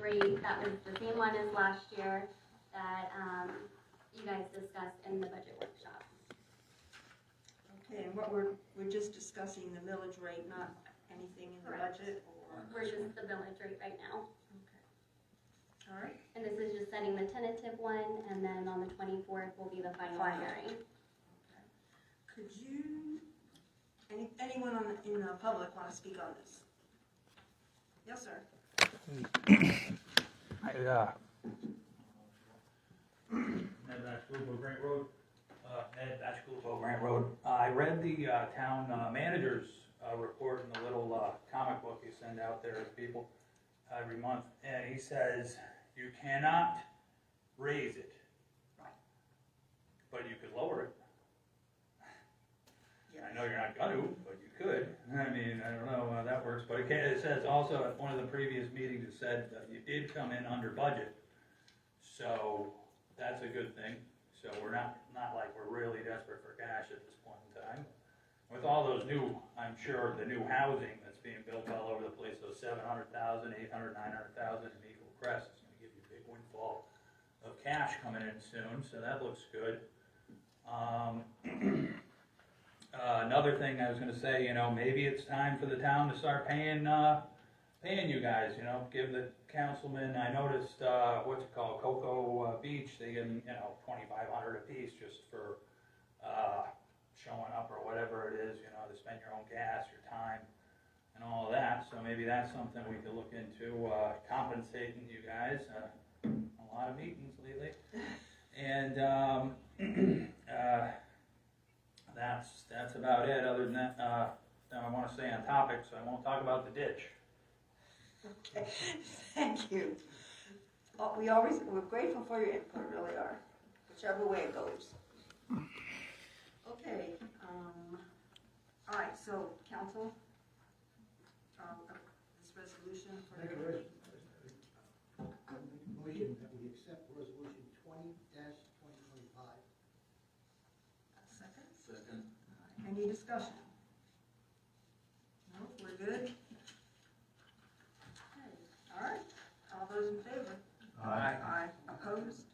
rate. That was the same one as last year that you guys discussed in the budget workshop. Okay, and what we're just discussing the millage rate, not anything in the Correct. budget, or? We're just the village rate right now. Okay. All right. And this is just setting the tentative one, and then on the 24th will be the final hearing. Okay. Could you, anyone in the public want to speak on this? Yes, sir. Ned Batchkubo, Grant Road. Ned Batchkubo, Grant Road. I read the town manager's report in the little comic book you send out there to people every month, and he says you cannot raise it, but you could lower it. Yeah. I know you're not gonna, but you could. I mean, I don't know how that works, but it says also at one of the previous meetings, it said that you did come in under budget. So that's a good thing. So we're not like we're really desperate for cash at this point in time. With all those new, I'm sure, the new housing that's being built all over the place, those 700,000, 800, 900,000 in Eagle Crest, it's gonna give you a big windfall of cash coming in soon, so that looks good. Another thing I was gonna say, you know, maybe it's time for the town to start paying you guys, you know, give the councilman, I noticed, what's it called, Cocoa Beach, they give them, you know, $2,500 a piece just for, showing up or whatever it is, you know, to spend your own gas, your time, and all of that, so maybe that's something we could look into, compensating you guys, a lot of meetings lately, and, that's about it. Other than that, I want to stay on topic, so I won't talk about the ditch. Okay, thank you. We're grateful for your input, really are, whichever way it goes. Okay, all right, so council, this resolution for Make a the. motion that we accept resolution 20-2025. Second? Second. Any discussion? No, we're good? Okay, all right, all those in favor? Aye. Aye. Opposed?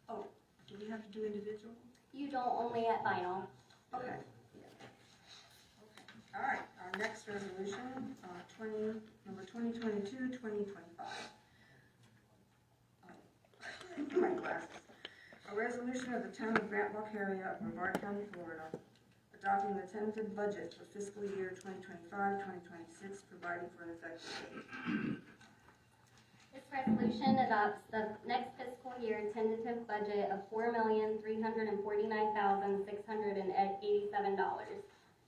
Oh, do we have to do individual? You don't, only at final. Okay. All right, our next resolution, number 2022-2025. My glasses. A resolution of the town of Grant, Valkaria, Brevard County, Florida, adopting the tentative budget for fiscal year 2025-2026, providing for an effective date. This resolution adopts the next fiscal year tentative budget of $4,349,687.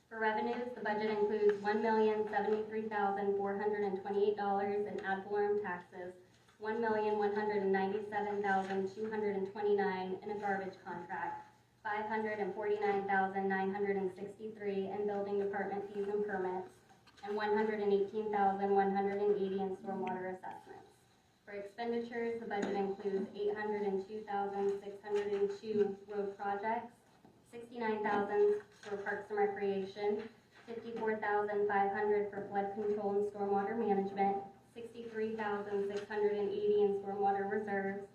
For revenues, the budget includes $1,073,428 in ad valorem taxes, $1,197,229 in a garbage contract, $549,963 in building department fees and permits, and $118,180 in stormwater assessments. For expenditures, the budget includes $802,602 road projects, $69,000 for parks and recreation, $54,500 for flood control and stormwater management, $63,680 in stormwater reserves,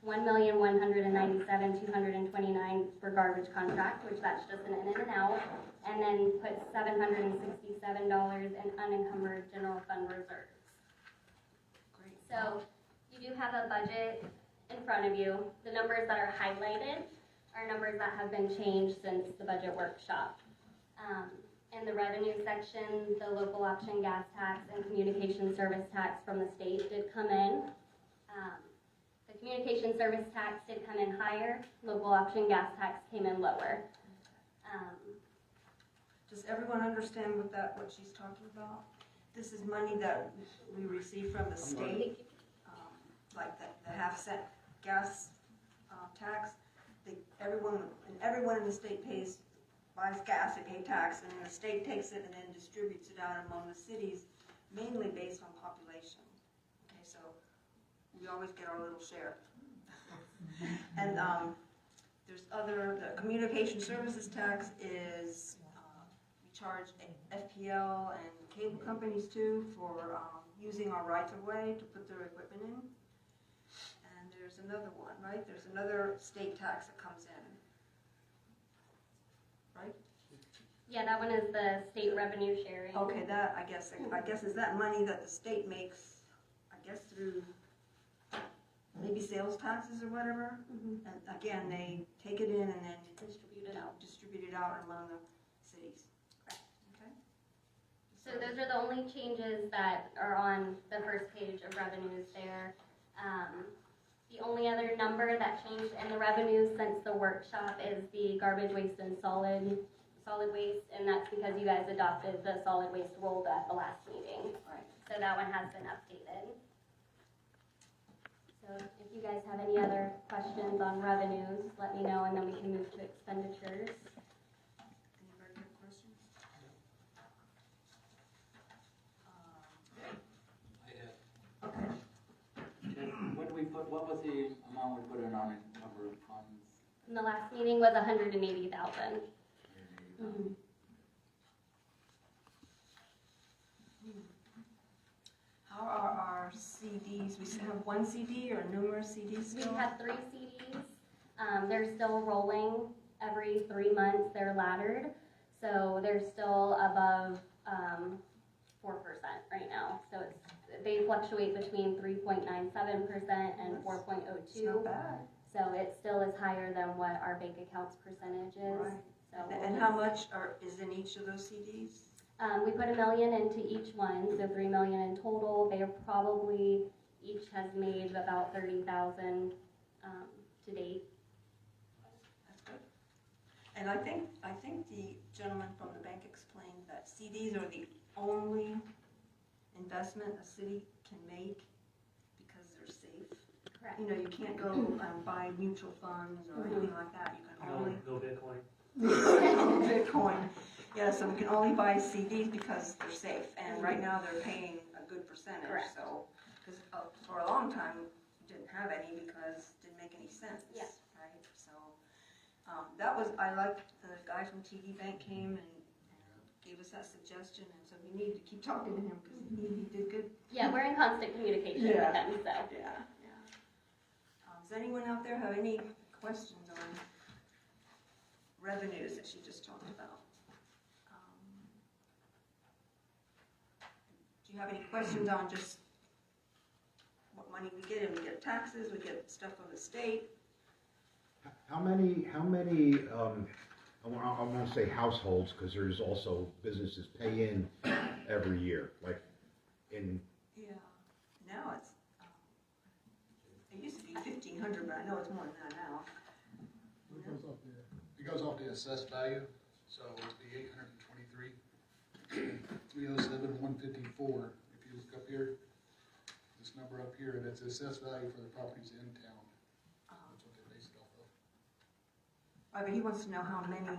$1,197,229 for garbage contract, which that's just an in and out, and then put $767 in unencumbered general fund reserves. Great. So you do have a budget in front of you. The numbers that are highlighted are numbers that have been changed since the budget workshop. In the revenue section, the local option gas tax and communication service tax from the state did come in. The communication service tax did come in higher. Local option gas tax came in lower. Does everyone understand what she's talking about? This is money that we receive from the state, like the half-cent gas tax. Everyone in the state buys gas, they pay tax, and the state takes it and then distributes it out among the cities, mainly based on population. Okay, so we always get our little share. And there's the communication services tax is, we charge FPL and cable companies too for using our rights-of-way to put their equipment in. And there's another one, right? There's another state tax that comes in. Right? Yeah, that one is the state revenue sharing. Okay, that, I guess is that money that the state makes, I guess through maybe sales taxes or whatever? Mhm. And again, they take it in and then Distribute it out. distribute it out among the cities. Correct. Okay? So those are the only changes that are on the first page of revenues there. The only other number that changed in the revenues since the workshop is the garbage waste and solid waste, and that's because you guys adopted the solid waste rule at the last meeting. Right. So that one has been updated. So if you guys have any other questions on revenues, let me know, and then we can move to expenditures. Anybody have questions? Okay. What was the amount we put in on encumbered funds? And the last meeting was 180,000. Mm-hmm. How are our CDs? We still have one CD or numerous CDs We still? have 3 CDs. They're still rolling every 3 months. They're laddered, so they're still above 4% right now. So they fluctuate between 3.97% and It's 4.02. not bad. So it still is higher than what our bank accounts percentage is. Right. So And how much is in each of those CDs? we put $1 million into each one, so $3 million in total. They are probably each has made about 30,000 to date. That's good. And I think the gentleman from the bank explained that CDs are the only investment a city can make because they're safe. Correct. You know, you can't go buy mutual funds or anything like that. You can only Go Bitcoin. Bitcoin. Yeah, so we can only buy CDs because they're safe, and right now they're paying a good percentage. Correct. So, because for a long time we didn't have any because it didn't make any sense. Yeah. Right. So that was I liked the guy from TD Bank came and gave us that suggestion, and so we need to keep talking to him because he did good. Yeah, we're in constant communication with Yeah. them, so. Yeah. Does anyone out there have any questions on revenues that she just talked about? Do you have any questions on just what money we get? And we get taxes, we get stuff from the state. How many, I want to say households, because there's also businesses pay in every year, like in, Yeah. Now it's, it used to be 1,500, but I know it's more than that now. It goes off the assessed value, so it'd be 823, 307, 154. If you look up here, this number up here, that's the assessed value for the properties in town. That's what they base it off of. Right, but he wants to know how many.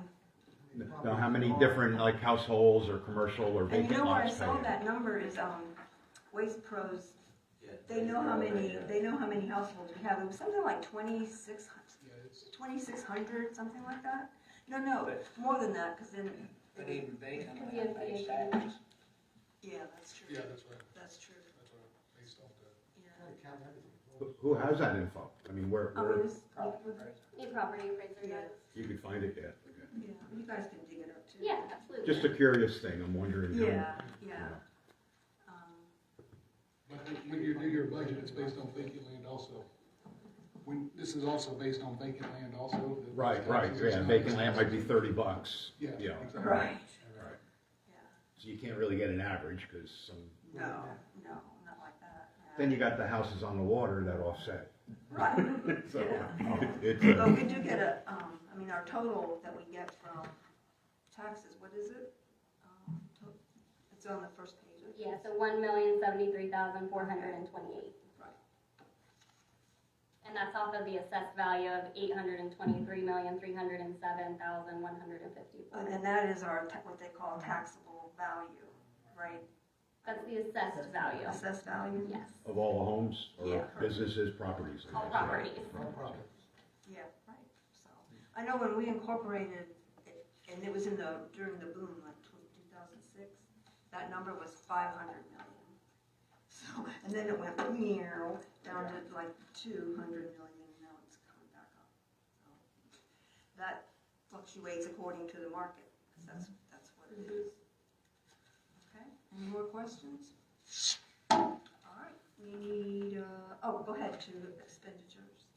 now, how many different, like, households or commercial or And you vacant know where I lots pay saw in. that number is Waste Pros. They know how many households we have. It was something like 2,600. Yeah, it's, 2,600, something like that? No, more than that, because then, But even vacant Yeah, land pays taxes. yeah, that's true. yeah, that's right. That's true, That's what I based off that. yeah. Count everything. Who has that info? I mean, where This, Need property appraiser Yeah. does. you could find it there? yeah, you guys can dig it up too. Yeah, absolutely. Just a curious thing, I'm wondering. how- Yeah. But when you do your budget, it's based on vacant land also. This is also based on vacant land also. that Right, taxes are yeah, not- vacant land might be $30. Yeah, Yeah. exactly. Right. Yeah. So you can't really get an average, because some, No, not like that. Yeah. then you got the houses on the water that offset. Right. So, Yeah. it's, But we do get our total that we get from taxes, what is it? It's on the first page. Yeah, so 1,073,428. Right. And that's off of the assessed value of 823,307,154. And that is what they call taxable value, right? That's the assessed value. Assessed value? Yes, of all the homes Yeah. or businesses, properties. I all guess. properties. Yeah, right, so, I know when we incorporated, and it was during the boom, like 2006, that number was 500 million. So, and then it went meow down to like 200 million, now it's coming back up. So that fluctuates according to the market, because that's what it is. Okay, any more questions? All right, we need, oh, go ahead to expenditures.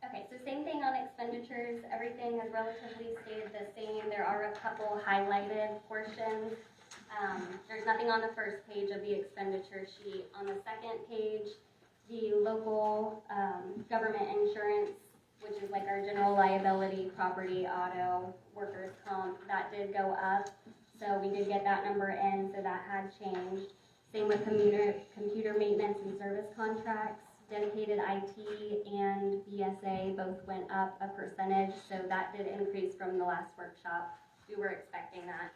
Okay, so same thing on expenditures, everything has relatively stayed the same. There are a couple highlighted portions. There's nothing on the first page of the expenditure sheet. On the second page, the local government insurance, which is like our general liability, property, auto, workers' comp, that did go up. So we did get that number in, so that had changed. Same with computer maintenance and service contracts. Dedicated IT and BSA both went up a percentage, so that did increase from the last workshop. We were expecting that.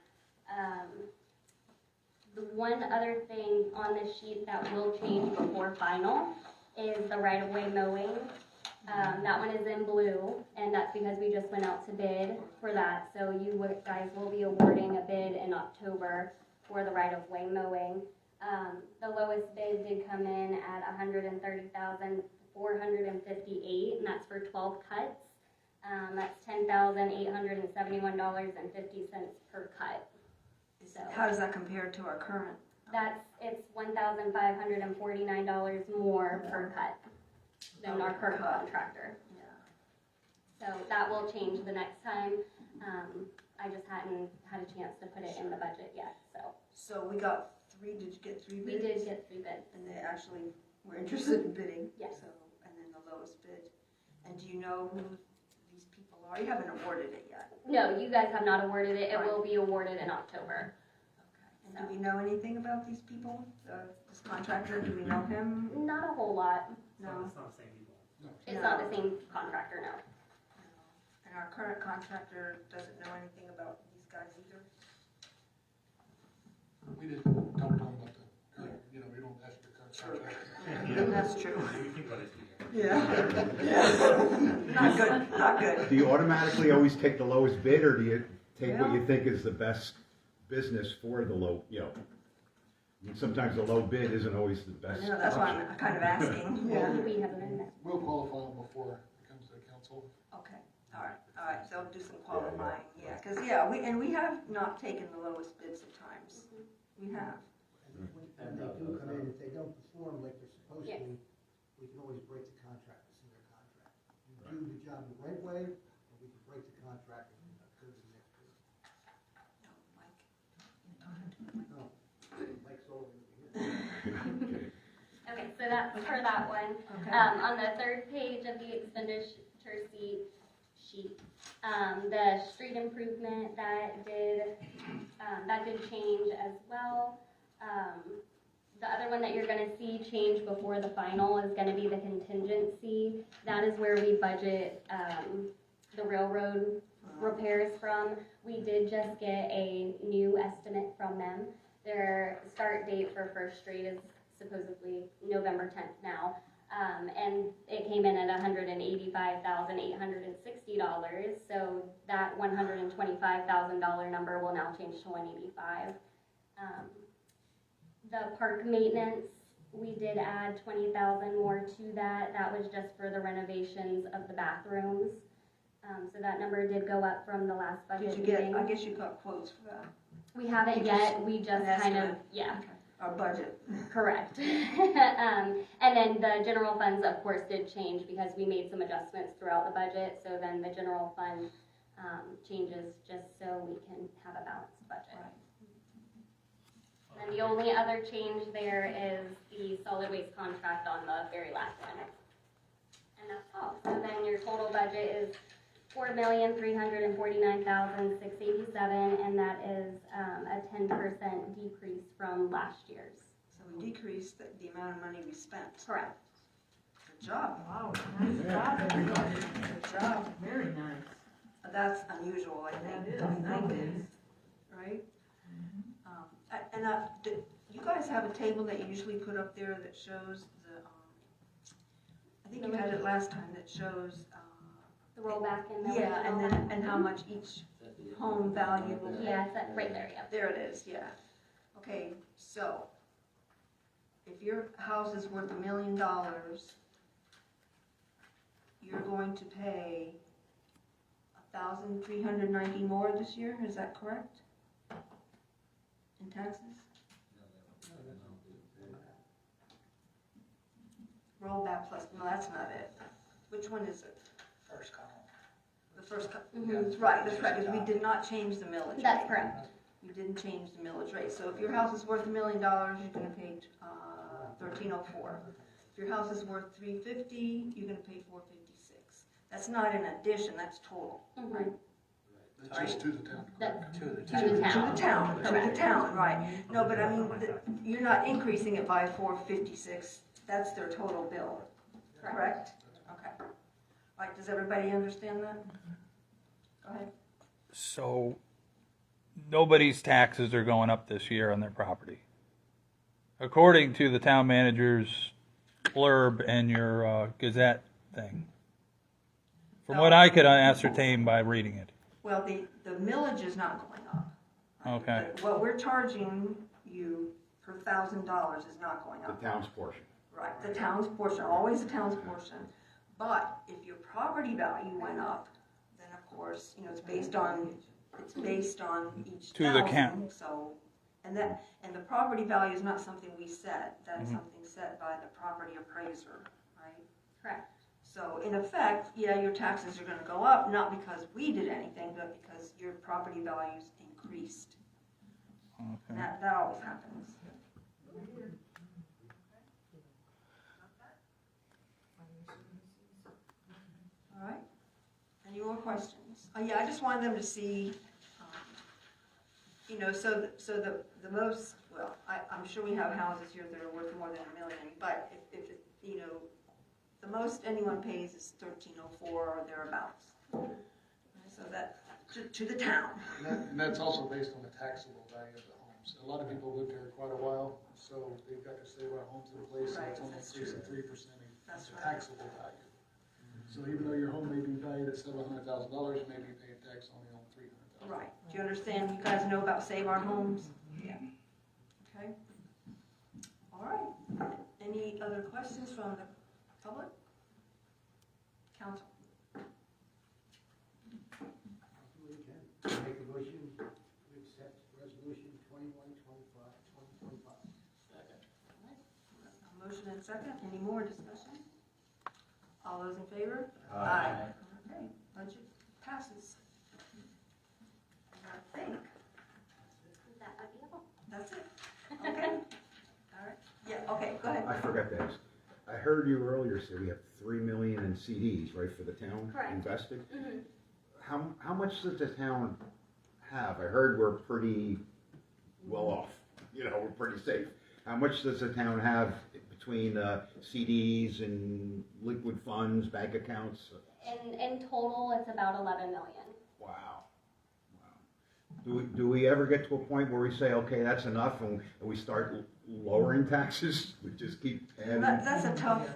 The one other thing on the sheet that will change before final is the right-of-way mowing. That one is in blue, and that's because we just went out to bid for that. So you guys will be awarding a bid in October for the right-of-way mowing. The lowest bid did come in at $130,458, and that's for 12 cuts. That's $10,871.50 per cut. So How does that compare to our current? it's $1,549 more per cut than our current contractor. Yeah. So that will change the next time. I just hadn't had a chance to put it in the budget yet, so. So we got three, did you get three We bids? did get 3 bids. And they actually were interested in bidding? Yes. So, and then the lowest bid. And do you know who these people are? You haven't awarded it yet. No, you guys have not awarded it. It Right. will be awarded in October. Okay. And do we know anything about these people? This contractor, do we know him? Not a whole lot. No. It's not the same people. It's not the same contractor, no. And our current contractor doesn't know anything about these guys either? We didn't talk to them about the current, you know, we don't ask the current contractor. That's true. We think about it. Yeah. Not good, not good. Do you automatically always take the lowest bid, or do you take what you think is the best business for the low, I mean, sometimes the low bid isn't always the best No, that's why option. I'm kind of asking. Yeah. We haven't been there. We'll qualify them before it comes to the council. Okay, all right, so do some qualifying, yeah, because, we have not taken the lowest bids at times. We have. And when they do come in, if they don't perform like they're supposed Yes. to, we can always break the contract, it's in their contract. You do the job the right way, or we can break the contract and go to the next bid. No, Mike. No, Mike's over here. Okay, so that's for that one. Okay. On the third page of the expenditure sheet, the street improvement, that did change as well. The other one that you're gonna see change before the final is gonna be the contingency. That is where we budget, the railroad repairs from. We did just get a new estimate from them. Their start date for First Street is supposedly November 10th now. And it came in at $185,860, so that $125,000 number will now change to $185,000. The park maintenance, we did add $20,000 more to that. That was just for the renovations of the bathrooms. So that number did go up from the last budget Did you get, meeting. I guess you got quotes for that, We haven't You yet, just- we just an kind of, estimate. yeah. our budget. Correct. And then the general funds, of course, did change because we made some adjustments throughout the budget. So then the general fund changes just so we can have a balanced budget. And the only other change there is the solid waste contract on the very last one. And that's all. So then your total budget is $4,349,687, and that is a 10% decrease from last year's. So we decreased the amount of money we spent. Correct. Good job. Wow, nice job, everybody. Good job. Very nice. That's unusual, I think. That is, that is. Right? You guys have a table that you usually put up there that shows the, I think you had it last time, that shows, The rollback and the. yeah, and then, and how much each home value will be. Yeah, it's right there, yeah. There it is, yeah. Okay, so, if your house is worth $1 million, you're going to pay 1,390 more this year, is that correct? In taxes? Roll back plus, no, that's not it. Which one is it? First column. The first, Mhm. that's right, because we did not change the millage rate. That's correct. You didn't change the millage rate, so if your house is worth $1 million, you're gonna pay, 1304. If your house is worth 350, you're gonna pay 456. That's not an addition, that's total, Mhm. right? That's just to the town. That- To the To the town. To the town. town, to the Correct. town, right. No, but I mean, you're not increasing it by 456, that's their total bill, correct? Okay. All right, does everybody understand that? Go ahead. So, nobody's taxes are going up this year on their property. According to the town manager's blurb and your Gazette thing. From what I could ascertain by reading it. Well, the millage is not going up. Okay. But what we're charging you per $1,000 is not going The up. town's portion. Right, the town's portion, always the town's portion. But if your property value went up, then of course, it's based on each To the thousand, count. so, and the property value is not something we set, that is something set by the property appraiser, right? Correct. So in effect, yeah, your taxes are gonna go up, not because we did anything, but because your property values increased. Okay. That always happens. All right, any more questions? Yeah, I just wanted them to see, so the most, well, I'm sure we have houses here that are worth more than $1 million, but if the most anyone pays is 1304 or thereabouts. So that, to the town. And that's also based on the taxable value of the homes. A lot of people lived here quite a while, so they've got to stay while homes in place, so Right, it's only that's increasing true. 3% That's of the right. taxable value. So even though your home may be valued at $700,000, you may be paying tax only on $300,000. Right, do you understand, you guys know about Save Our Homes? Yeah. Okay. All right, any other questions from the public? Council? Make a motion to accept resolution 2125, 2025. A motion and second, any more discussion? All those in favor? Aye. Okay, budget passes. I think That might be all. that's it. Okay. All right, yeah, okay, go ahead. I forgot to ask. I heard you earlier say we have 3 million in CDs, right, for the town Correct. invested? Mhm. How much does the town have? I heard we're pretty well off, we're pretty safe. How much does the town have between CDs and liquid funds, bank accounts? In total, it's about 11 million. Wow. Do we ever get to a point where we say, okay, that's enough, and we start lowering taxes? We just keep adding? That's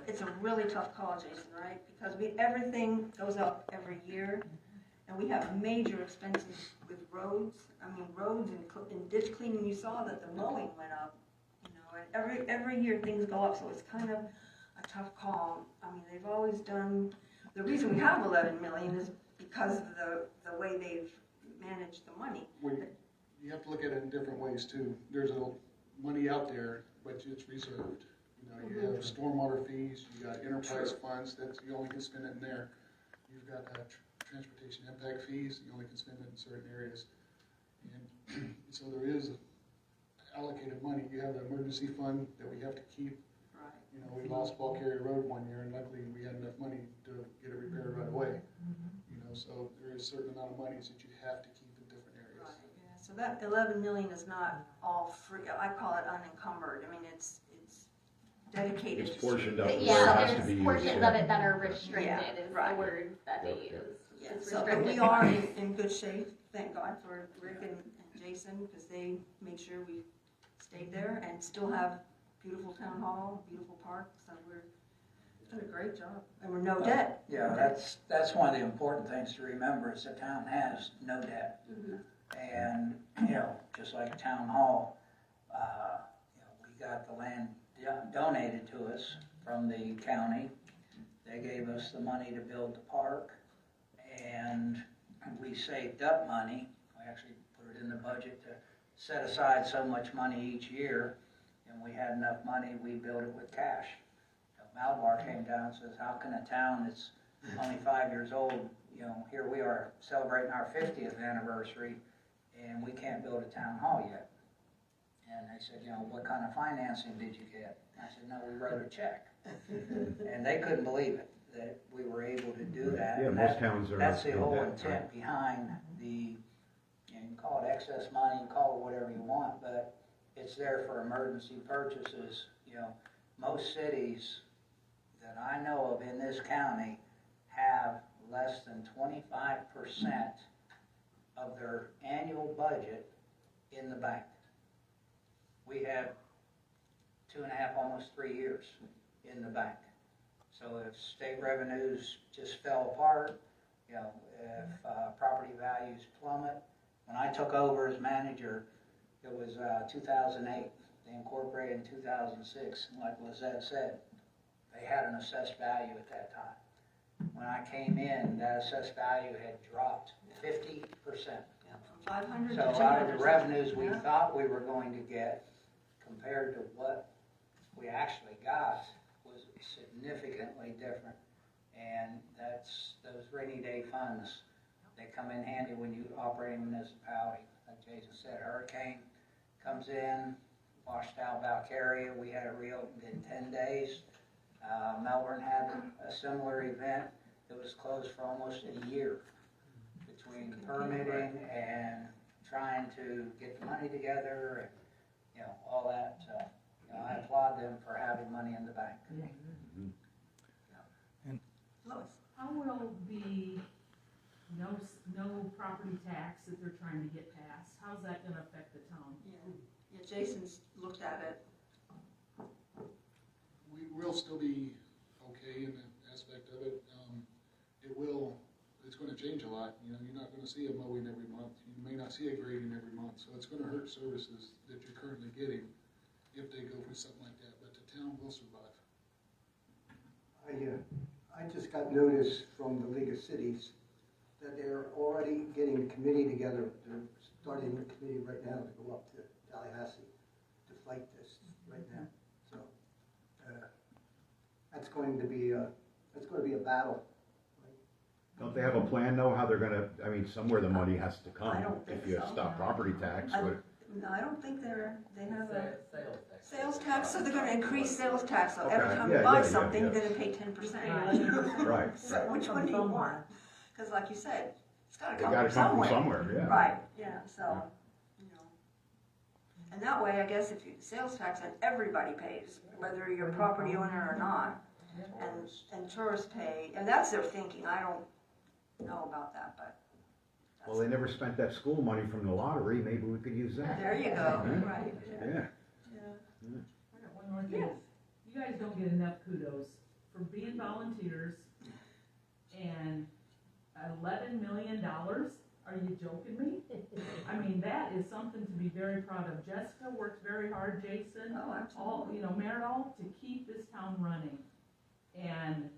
it's a really tough call, Jason, right? Because everything goes up every year, and we have major expenses with roads. I mean, roads and ditch cleaning, you saw that the mowing went up, and every year things go up, so it's kind of a tough call. I mean, they've always done, the reason we have 11 million is because of the way they've managed the money. You have to look at it in different ways too. There's money out there, but it's reserved. You have stormwater fees, you got enterprise funds that you only can spend it in there. You've got transportation impact fees, you only can spend it in certain areas. And so there is allocated money. You have the emergency fund that we have to keep. Right. We lost Valkaria Road one year, and luckily we had enough money to get it repaired right away. So there is a certain amount of monies that you have to keep in different areas. Right, yeah, so that 11 million is not all free, I call it unencumbered, I mean, it's dedicated. It's to portioned up. certain- where it Yeah, has to there's be used, portions yeah. of it that are restricted, Yeah, is the right. word that they Yep, yep. use. Yeah, It's so, but restricted we to are funds. in good shape, thank God for Rick and Jason, because they made sure we stayed there and still have beautiful town hall, beautiful park, so we're doing a great job, and we're no debt. Yeah, that's one of the important things to remember is the town has no debt. Mhm. And, just like town hall, we got the land donated to us from the county. They gave us the money to build the park, and we saved up money. We actually put it in the budget to set aside so much money each year, and we had enough money, we built it with cash. Malabar came down and says, how can a town that's only 5 years old, here we are celebrating our 50th anniversary, and we can't build a town hall yet. And they said, what kind of financing did you get? I said, no, we wrote a check. And they couldn't believe it, that we were able to do that. Yeah, And most towns are. that's the in whole that, intent behind the, you can call it excess money, you can call it whatever you want, but it's there for emergency purchases. Most cities that I know of in this county have less than 25% of their annual budget in the bank. We have 2.5, almost 3 years in the bank. So if state revenues just fell apart, if property values plummet. When I took over as manager, it was 2008. They incorporated in 2006, and like Lizette said, they had an assessed value at that time. When I came in, that assessed value had dropped 50%. Yeah, from 500 to So 200. out of the revenues we Yeah. thought we were going to get, compared to what we actually got, was significantly different. And that's those rainy day funds, they come in handy when you operate in a municipality. Like Jason said, hurricane comes in, washed out Valkaria, we had it reopened in 10 days. Melbourne had a similar event that was closed for almost a year between permitting and trying to get the money together and, all that. I applaud them for having money in the bank. Lois? How will the no property tax that they're trying to get passed, how's that gonna affect the town? Yeah, Jason's looked at it. We'll still be okay in that aspect of it. It's gonna change a lot, you're not gonna see a mowing every month, you may not see a grading every month, so it's gonna hurt services that you're currently getting if they go for something like that, but the town will survive. I just got notice from the League of Cities that they're already getting a committee together. They're starting a committee right now to go up to Tallahassee to fight this right now. So, that's going to be a battle. Don't they have a plan though, how they're gonna, somewhere the money has to come? I don't think If you so. stop property tax, No, I don't think they have a sales tax, so they're gonna increase sales tax, so every Okay, time yeah, you buy yeah, something, yeah. you're gonna pay 10%. right, So which one do you want? Cause like you said, it's gotta they come gotta from come from somewhere. somewhere, yeah. Right, yeah, so, and that way, I guess if you, sales tax, and everybody pays, whether you're a property owner or not, and tourists pay, and that's their thinking, I don't know about that, but. Well, they never spent that school money from the lottery, maybe we could use that. There you go, Yeah. right, yeah. Yeah. I got one more thing. Yes. You guys don't get enough kudos for being volunteers and $11 million. Are you joking me? That is something to be very proud of. Jessica worked very hard, Jason, Oh, absolutely. Meridol, to keep this town running. And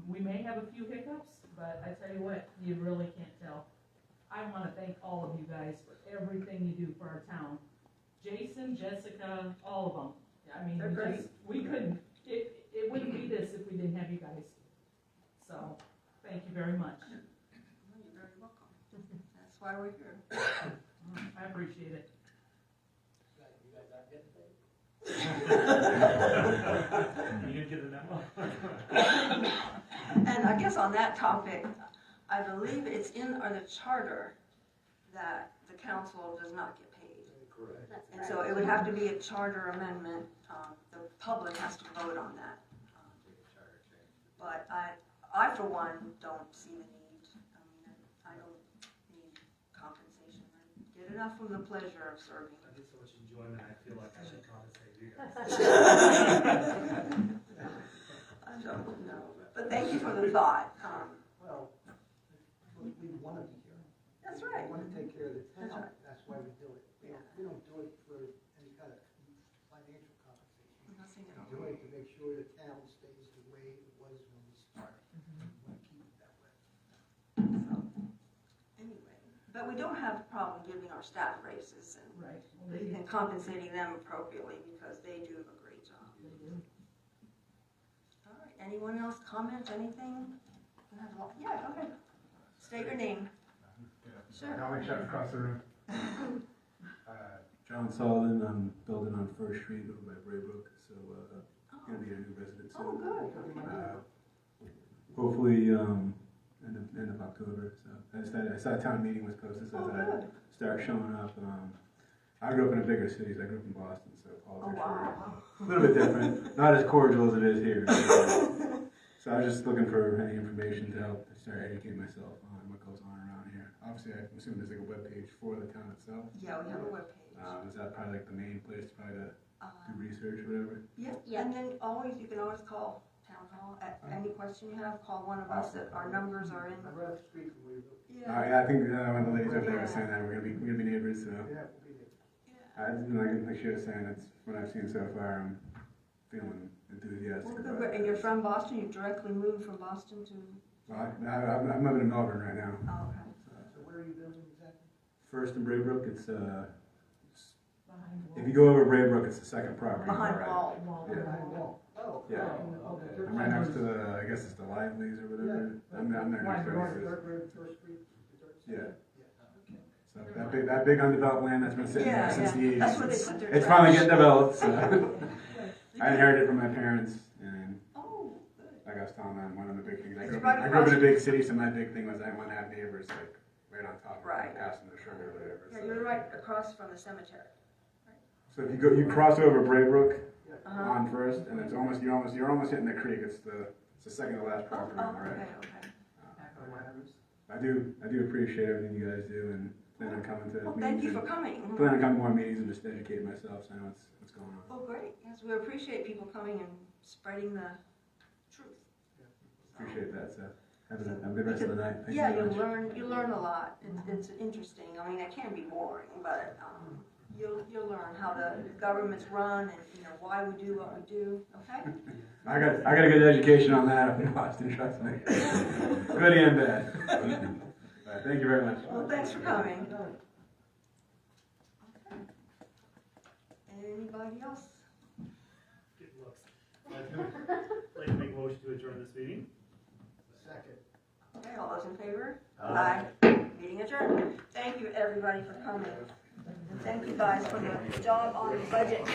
we may have a few hiccups, but I tell you what, you really can't tell. I wanna thank all of you guys for everything you do for our town. Jason, Jessica, all of them. They're great. We couldn't, it wouldn't be this if we didn't have you guys. So, thank you very much. Well, you're very welcome. That's why we're here. I appreciate it. You didn't get a memo? And I guess on that topic, I believe it's in the charter that the council does not get paid. Correct. That's And so it would have to be a charter amendment, the public has to vote on that. But I for one, don't see the need, I don't need compensation. I get enough from the pleasure of serving. I get so much enjoyment, I feel like I should compensate you guys. I don't know, but thank you for the thought. Well, we want to be here. That's right. We want to take care of the That's town, right. that's why we do it. We don't do it for any kind of financial compensation. sure the town stays the way it was when we started. We want to keep it that way. Anyway, but we don't have a problem giving our staff raises Right. and compensating them appropriately because they do a great job. All right, anyone else comment, anything? Yeah, go ahead. State your name. Sure. Alex across the room. John Sullivan, I'm building on First Street over by Braybrook, so gonna be a new resident soon. Oh, good. Hopefully, end of October. So I saw a town meeting was posted, so Oh, that good. I start showing up. I grew up in a bigger city. I grew up in Boston, so Oh, politics wow. were a little bit different. Not as cordial as it is here. So I was just looking for any information to help start educating myself on what goes on around here. Obviously, I assume there's like a webpage for the town itself. Yeah, we have a webpage. Is that probably like the main place to probably to Uh, do research or whatever? Yeah, Yeah. and then you can always call town hall. Any question you have, call one of us. Our numbers are in. I'd rather speak from you. Yeah. Yeah, I think one of the ladies over there was saying that we're gonna be neighbors. So Yeah, we'll be there. like she was saying, that's what I've seen so far. I'm feeling enthusiastic Well, about good. it. And you're from Boston? You directly moved from Boston to? Well, I'm living in Melbourne right now. Oh, okay. So where are you building exactly? First in Braybrook, it's Behind if you go over Braybrook, it's the second property. Behind right? wall. Yeah. Oh. Yeah. I'm right next to the, I guess it's the Lively's or whatever. I'm there next door. First Street. Yeah. Yeah, okay. So that big undeveloped land that's been sitting there Yeah, since the yeah. 80s. That's where they put their It's trash. finally getting developed. So I inherited it from my parents, and Oh, good. like I was telling them, one of the big things. I It's grew up, right I grew up in a across- big city, so my big thing was I want to have neighbors like right on top of me, Right. passing the sugar or whatever. Yeah, So- you're right across from the cemetery. So if you cross over Braybrook Uh-huh. on First, and you're almost hitting the creek. It's the second to last property on the right. Okay. I do appreciate everything you guys do, and plan on coming to Well, meetings. thank you for and coming. plan on coming to more meetings and just educating myself, so I know what's going on. Oh, great. Yes, we appreciate people coming and spreading the truth. Appreciate that. So have a good rest of the night. Thank Yeah, you very much. you learn a lot. It's interesting. I mean, it can be boring, but you'll learn how the governments run and why we do what we do. Okay. I got a good education on that up in Boston. Trust me. Good and bad. All right, thank you very much. Well, thanks for coming. Okay. Anybody else? Good looks. I'd like to make a motion to adjourn this meeting. Second. Okay, all those in favor? Aye. Meeting adjourned. Thank you, everybody, for coming. And thank you guys for the job on the budget.